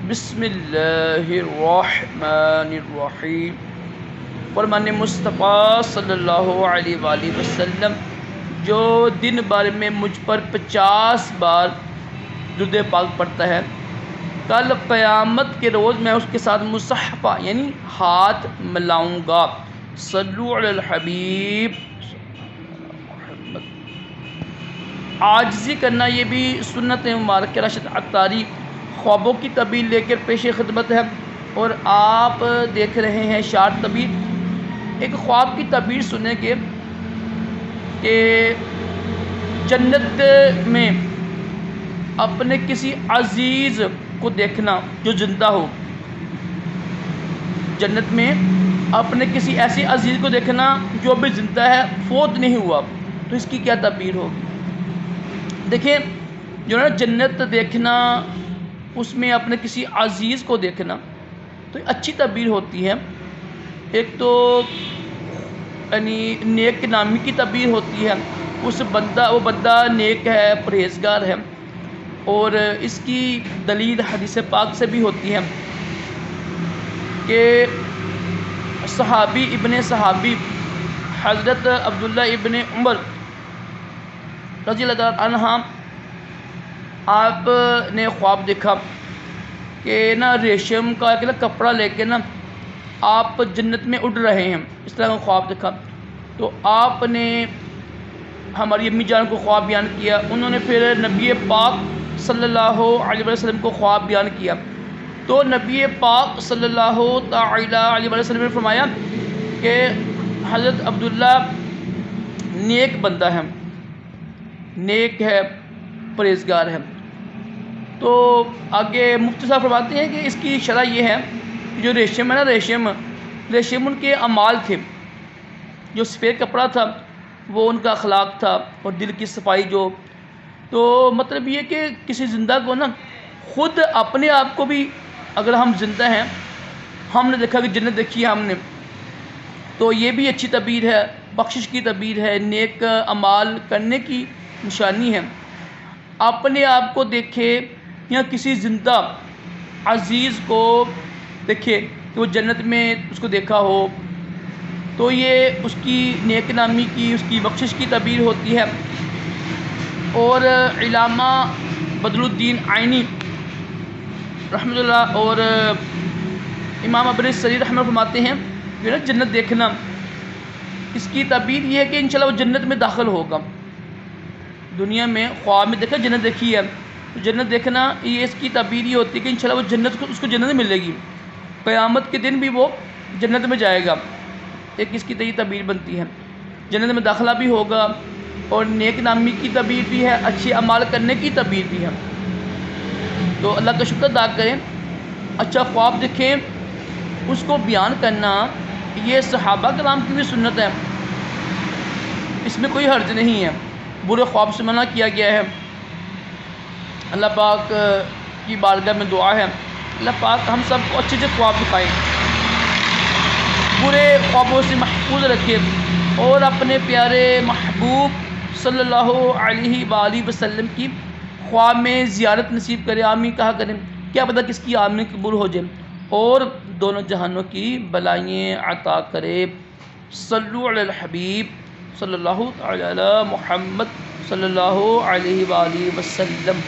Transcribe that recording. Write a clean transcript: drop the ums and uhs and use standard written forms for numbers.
بسم اللہ الرحمن الرحیم۔ فرمان مصطفیٰ صلی اللہ علیہ وآلہ وسلم جو دن بھر میں مجھ پر 50 بار درود پاک پڑھتا ہے، کل قیامت کے روز میں اس کے ساتھ مصحفہ یعنی ہاتھ ملاؤں گا۔ صلو علی الحبیب۔ عاجزی کرنا یہ بھی سنت مبارکہ راشد عطاری خوابوں کی تعبیر لے کر پیش خدمت ہے، اور آپ دیکھ رہے ہیں شارٹ تعبیر۔ ایک خواب کی تعبیر سنیں گے کہ جنت میں اپنے کسی عزیز کو دیکھنا جو زندہ ہو، جنت میں اپنے کسی ایسی عزیز کو دیکھنا جو ابھی زندہ ہے، فوت نہیں ہوا، تو اس کی کیا تعبیر ہوگی؟ دیکھیں، جو ہے جنت دیکھنا، اس میں اپنے کسی عزیز کو دیکھنا تو اچھی تعبیر ہوتی ہے۔ ایک تو یعنی نیک نامی کی تعبیر ہوتی ہے، وہ بندہ نیک ہے، پرہیزگار ہے، اور اس کی دلیل حدیث پاک سے بھی ہوتی ہے کہ صحابی حضرت عبداللہ ابن عمر رضی اللہ عنہ آپ نے خواب دیکھا کہ ریشم کا ایک کپڑا لے کے آپ جنت میں اڑ رہے ہیں، اس طرح کا خواب دیکھا۔ تو آپ نے ہماری امی جان کو خواب بیان کیا، انہوں نے پھر نبی پاک صلی اللہ علیہ وسلم کو خواب بیان کیا، تو نبی پاک صلی اللہ تعالی علیہ وسلم نے فرمایا کہ حضرت عبداللہ نیک بندہ ہے، نیک ہے، پرہیزگار ہے۔ تو آگے مفتی صاحب فرماتے ہیں کہ اس کی شرح یہ ہے کہ جو ریشم ہے ریشم ان کے اعمال تھے، جو سفید کپڑا تھا وہ ان کا اخلاق تھا، اور دل کی صفائی تو مطلب یہ کہ کسی زندہ کو خود اپنے آپ کو بھی، اگر ہم زندہ ہیں، ہم نے دیکھا کہ جنت دیکھی ہے ہم نے، تو یہ بھی اچھی تعبیر ہے، بخشش کی تعبیر ہے، نیک اعمال کرنے کی نشانی ہے۔ اپنے آپ کو دیکھے یا کسی زندہ عزیز کو دیکھے کہ وہ جنت میں اس کو دیکھا ہو، تو یہ اس کی نیک نامی کی، اس کی بخشش کی تعبیر ہوتی ہے۔ اور علامہ بدر الدین عینی رحمۃ اللہ اور امام ابن سری رحمۃ اللہ فرماتے ہیں کہ جنت دیکھنا، اس کی تعبیر یہ ہے کہ انشاءاللہ وہ جنت میں داخل ہوگا۔ دنیا میں خواب میں دیکھا جنت دیکھی ہے، جنت دیکھنا یہ اس کی تعبیر یہ ہوتی ہے کہ انشاءاللہ وہ جنت اس کو جنت ملے گی، قیامت کے دن بھی وہ جنت میں جائے گا۔ ایک اس کی تعبیر بنتی ہے، جنت میں داخلہ بھی ہوگا، اور نیک نامی کی تعبیر بھی ہے، اچھے اعمال کرنے کی تعبیر بھی ہے۔ تو اللہ کا شکر ادا کریں، اچھا خواب دیکھیں، اس کو بیان کرنا، یہ صحابہ کرام کی بھی سنت ہے، اس میں کوئی حرج نہیں ہے، برے خواب سے منع کیا گیا ہے۔ اللہ پاک کی بارگاہ میں دعا ہے، اللہ پاک ہم سب کو اچھے خواب دکھائیں، برے خوابوں سے محفوظ رکھے، اور اپنے پیارے محبوب صلی اللہ علیہ وآلہ وسلم کی خواب میں زیارت نصیب کرے، آمین کہا کریں، کیا پتہ کس کی آمین قبول ہو جائے، اور دونوں جہانوں کی بلائیں عطا کرے۔ صلو علی الحبیب صلی اللہ علی محمد صلی اللہ علیہ وآلہ وسلم۔